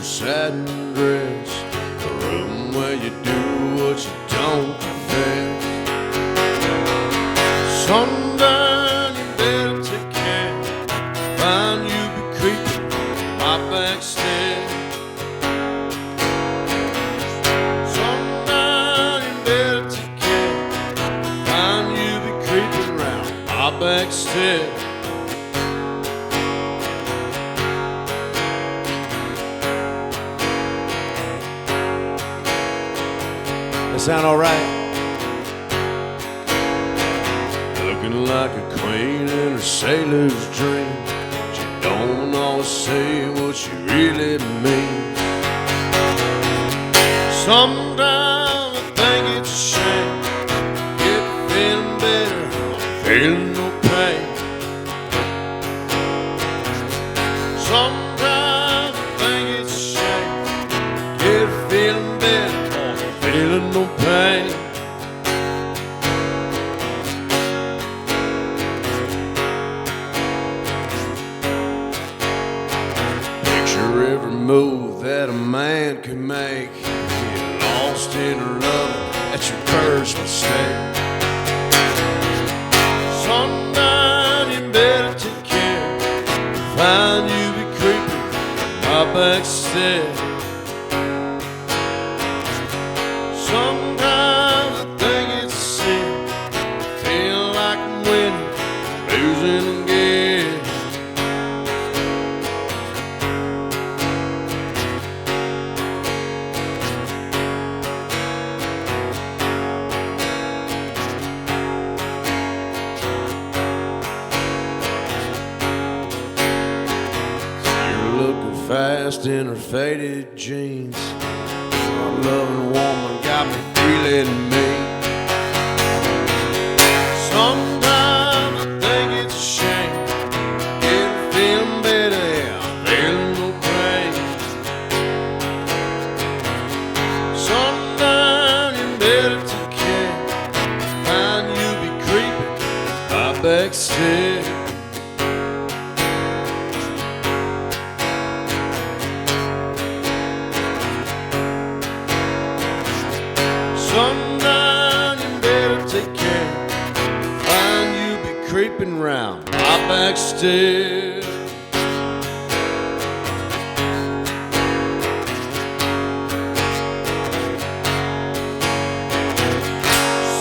satin dress, a room where you do what you don't confess. Sundown, you better take care. Find you be creeping my back stairs. Sundown, you better take care. Find you be creeping round my back stairs. Sound all right? Looking like a queen in a sailor's dream. She don't always say what she really means. Sometimes I think it's a shame. Get feeling better, I'm feeling no pain. Sometimes I think it's a shame. Get feeling better, feeling no pain. Picture every move that a man can make. Get lost in her love, that's your first mistake. Sundown, you better take care. Find you be creeping my back stairs. Sometimes I think it's a sin. Feel like I'm winning, losing again. You're looking fast in her faded jeans. My loving woman got me feeling mean. Sometimes I think it's a shame. Getting feeling better, yeah, I'm feeling no pain. Sometimes you better take care. Find you be creeping my back stairs. Sundown, you better take care. Find you be creeping round my back stairs.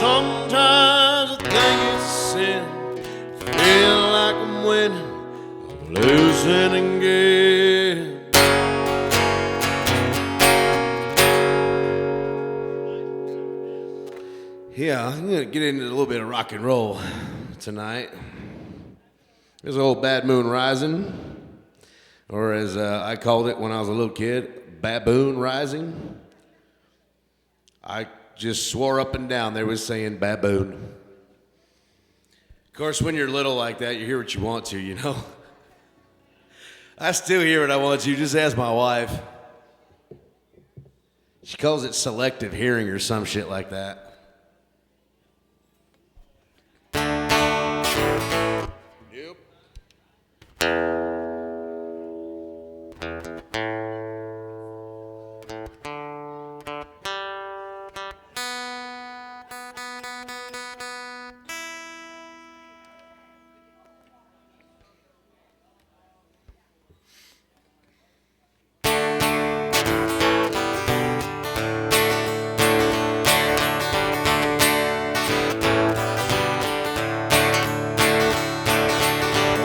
Sometimes I think it's a sin. Feel like I'm winning, I'm losing again. Yeah, I'm gonna get into a little bit of rock and roll tonight. There's old Bad Moon Rising, or as I called it when I was a little kid, Baboon Rising. I just swore up and down they was saying baboon. Of course, when you're little like that, you hear what you want to, you know. I still hear what I want to. Just ask my wife. She calls it selective hearing or some shit like that.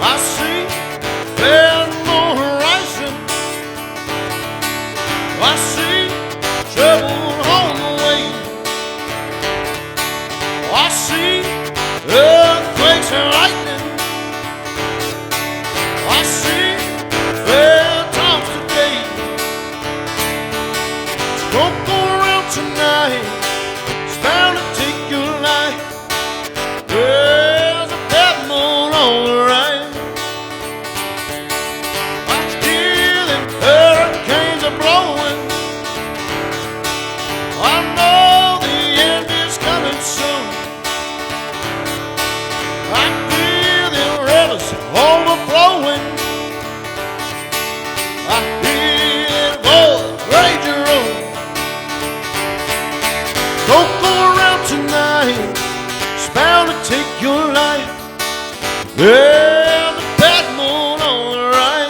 I see there's no horizon. I see trouble on the way. I see earthquakes and lightning. I see fair times today. Don't go around tonight. It's bound to take your life. There's a devil on the right. Overflowing, I feel it roll. take your life. There's a bad moon on the rise.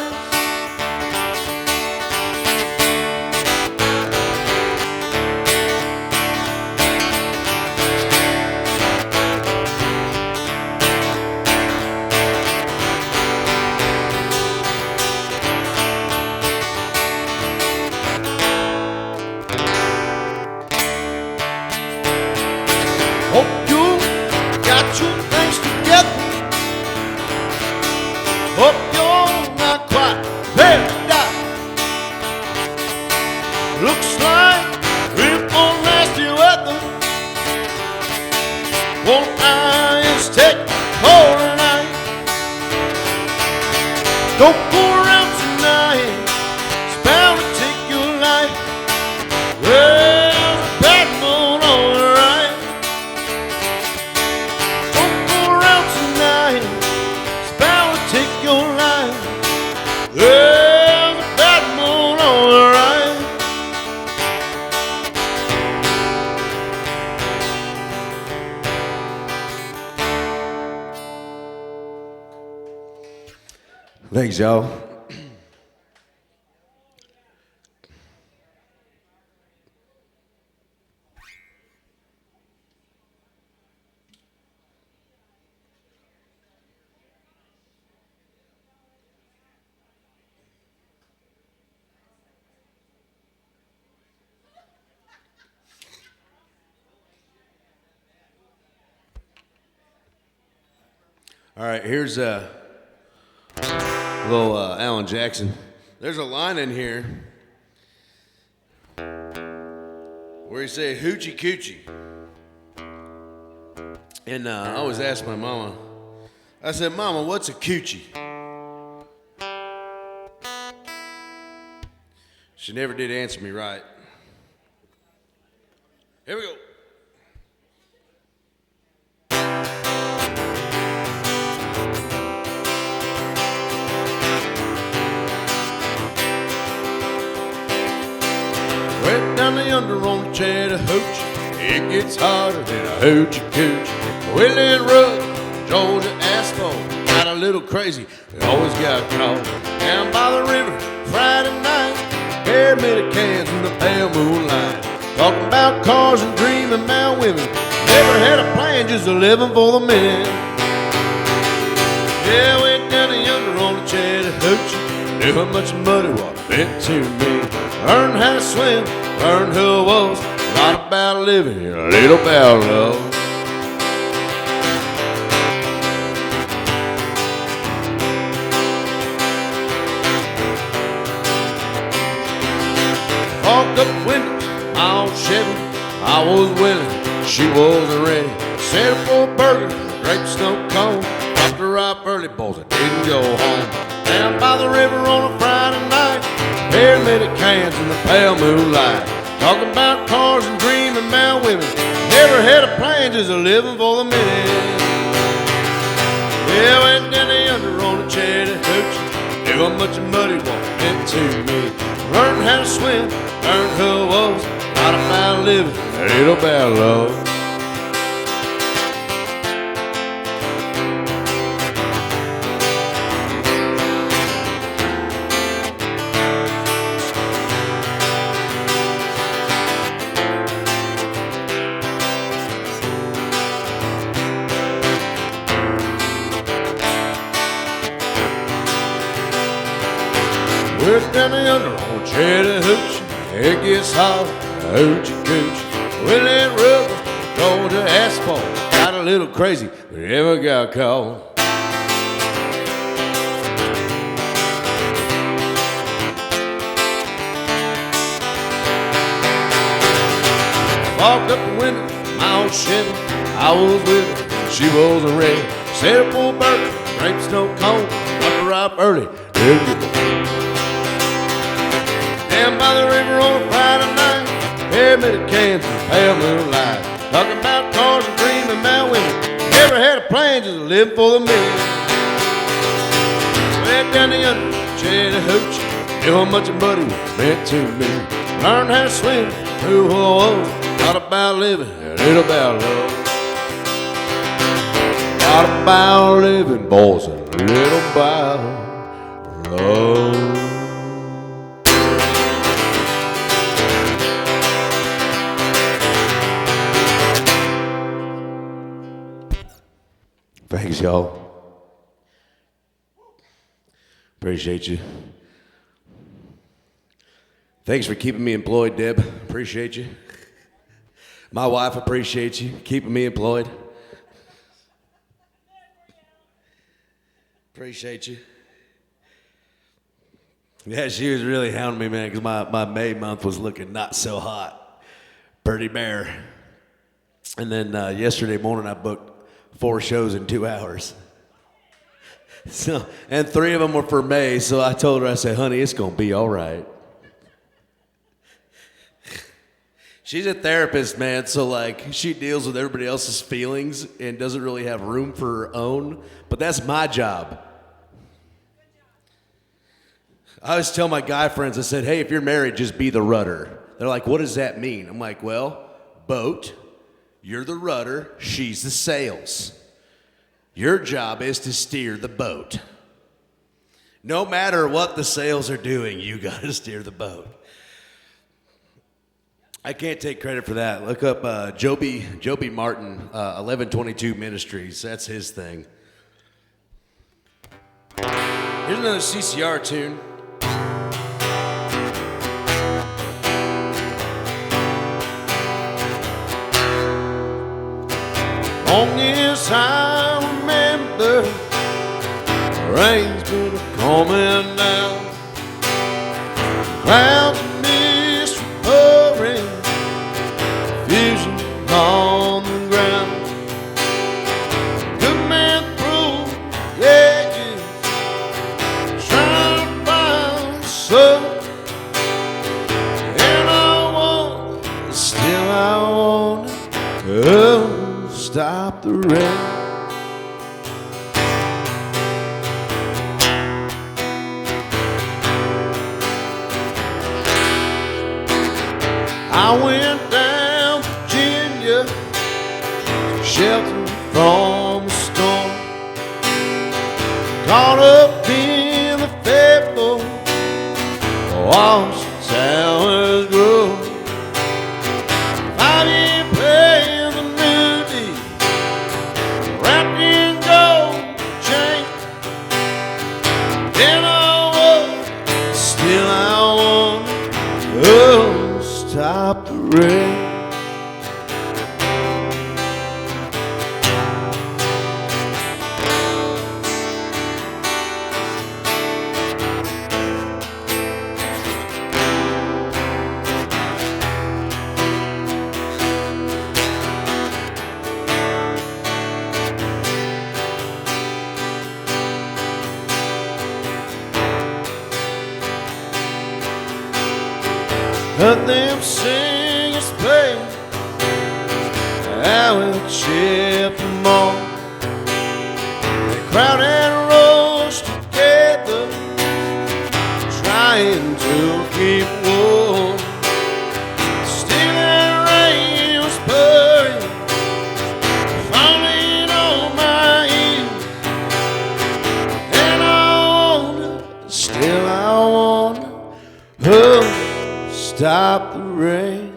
Hope you got your things together. Hope you're not quite ready to die. Looks like we're on nasty weather. Won't I just take cold tonight? Don't go around tonight. It's bound to take your life. There's a bad moon on the right. Don't go around tonight. It's bound to take your life. There's a bad moon on the right. Thanks, y'all. All right, here's a little Alan Jackson. There's a line in here where he say hoochie coochie. And I always ask my mama, I said, Mama, what's a coochie? She never did answer me right. Here we go. Way down the yonder on the Chattahoochee, it gets hotter than a hoochie coochie. Wheeling Road, Georgia asphalt, got a little crazy, we always got caught. Down by the river, Friday night, paramedic cans in the pale moonlight. Talking about cars and dreaming about women, never had a plan, just a living for the minute. Yeah, way down the yonder on the Chattahoochee, knew how much muddy water meant to me. Learned how to swim, learned who I was. A lot about living and a little about love. Fogged up windows, my old Chevy. I was willing, she wasn't ready. Set up for a burger, grape snow cone. Dropped her up early, boys, I didn't go home. Down by the river on a Friday night, paramedic cans in the pale moonlight. Talking about cars and dreaming about women, never had a plan, just a living for the minute. Yeah, went down the yonder on the Chattahoochee, knew how much muddy water meant to me. Learned how to swim, learned who I was. Not about living, a little about love. We're down the yonder on Chattahoochee, it gets hot, hoochie coochie. Wheeling River, Georgia asphalt, got a little crazy, but never got caught. Fogged up the window, my old Chevy, I was with her, she wasn't ready. Set up for a burger, grape snow cone, up her up early, didn't get the down by the river on a Friday night, paramedic cans in the pale moonlight. Talking about cars and dreaming about women, never had a plan, just living for the minute. Went down the yonder Chattahoochee, knew how much muddy meant to me. Learned how to swim, knew who I was. Not about living, a little about love. lot about living, boys, and a little about love. Thanks, y'all. Appreciate you. Thanks for keeping me employed, Deb. Appreciate you. My wife appreciates you keeping me employed. Appreciate you. Yeah, she was really hounding me, man, because my May month was looking not so hot. Pretty bare. And then yesterday morning I booked 4 shows in 2 hours. So, and 3 of them were for May, so I told her, I said, honey, it's going to be all right. She's a therapist, man, so like she deals with everybody else's feelings and doesn't really have room for her own, but that's my job. I always tell my guy friends, I said, hey, if you're married, just be the rudder. They're like, what does that mean? I'm like, well, boat, you're the rudder, she's the sails. Your job is to steer the boat. No matter what the sails are doing, you got to steer the boat. I can't take credit for that. Look up Joby Martin, 1122 Ministries. That's his thing. Here's another CCR tune. Long as I remember, rain's been coming down. Clouds of mist pouring, fusion on the ground. Good man through the edges, trying to find sun. And I want, still I want it. Stop the rain. I went down Virginia to shelter from the storm. Caught up in the fable, watched the towers grow. I didn't pay the nudie, wrapped in gold chain. Then I was, still I want, oh, stop the rain. Heard them singers play out with the ship them all. They crowd and rose together, trying to keep warm. Still that rain was pouring, falling on my ears. And I wonder, still I wonder, oh, stop the rain.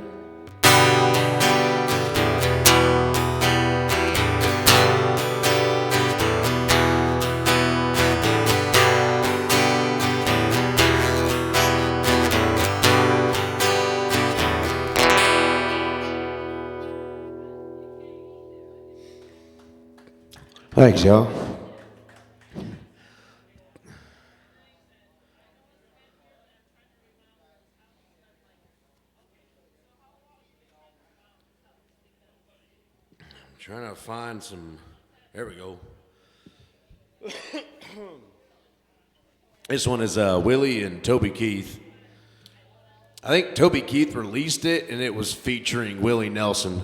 Thanks, y'all. Trying to find some, there we go. This one is Willie and Toby Keith. I think Toby Keith released it and it was featuring Willie Nelson.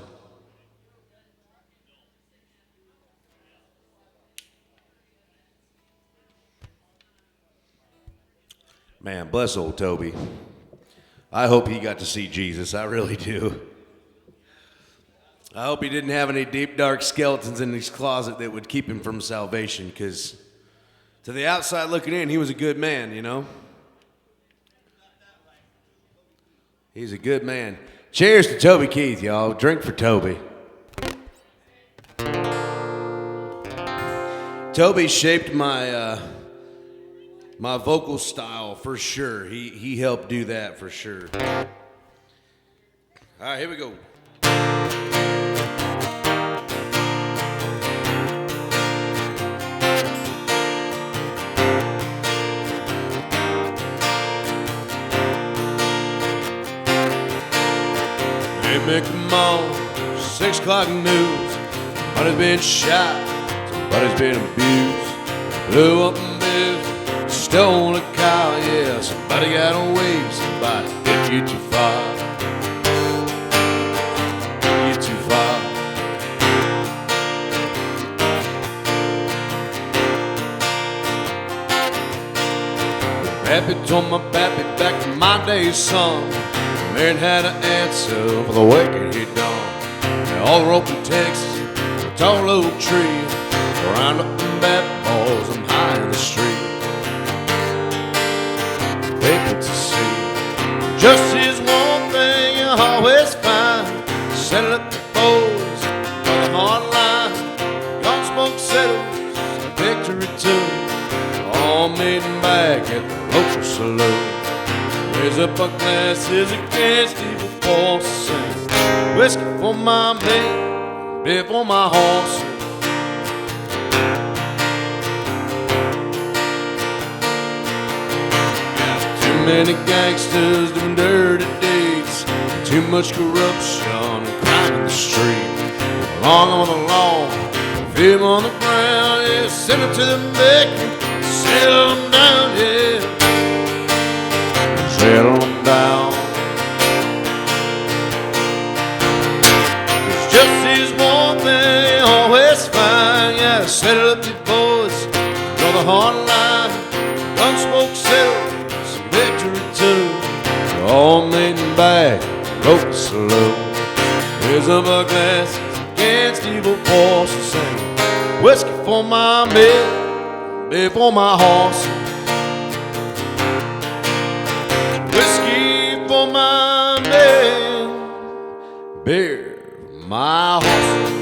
Man, bless old Toby. I hope he got to see Jesus. I really do. I hope he didn't have any deep, dark skeletons in his closet that would keep him from salvation, because to the outside looking in, he was a good man, you know? He's a good man. Cheers to Toby Keith, y'all. Drink for Toby. Toby shaped my my vocal style for sure. He helped do that for sure. All right, here we go. Hey, Mick, come on, 6 o'clock news. Somebody's been shot, somebody's been abused. Blew up in business, stole a cow, yeah. Somebody got away, somebody did you too far. You too far. Pappy told my pappy back in my day, son. Man had an answer for the wicked he'd done. All the rope in Texas, a tall oak tree. Round up them bat balls, I'm high in the street. People to see. Just is one thing you always find. Settle up the boys on the hard line. Gun smoke settles, victory too. All meeting back at the local saloon. Raise up our glasses against evil forces. Whiskey for my mate, beer for my horse. Got too many gangsters doing dirty deeds. Too much corruption and crime in the street. Long on the lawn, fear on the ground. Yeah, send them to the bakery, settle them down, yeah. Settle them down. There's just this one thing you always find. Yeah, settle up your boys, draw the hard line. Gun smoke settles, victory too. All meeting back, local saloon. Raise up our glasses against evil forces. Sing whiskey for my men, beer for my horses. Whiskey for my men, beer for my horses.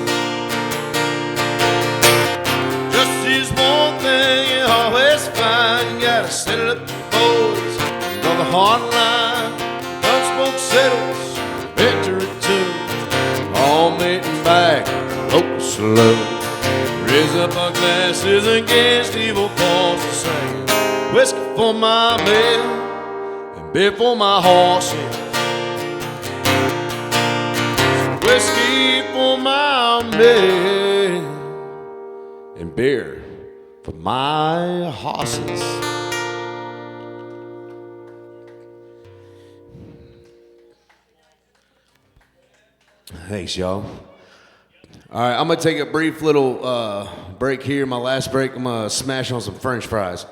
Just this one thing you always find. You gotta settle up the boys on the hard line. Gun smoke settles, victory too. All meeting back, local saloon. Raise up our glasses against evil forces. Singing whiskey for my men, beer for my horses. Whiskey for my men, and beer for my horses. Thanks, y'all. All right, I'm gonna take a brief little break here. My last break, I'm gonna smash on some French fries.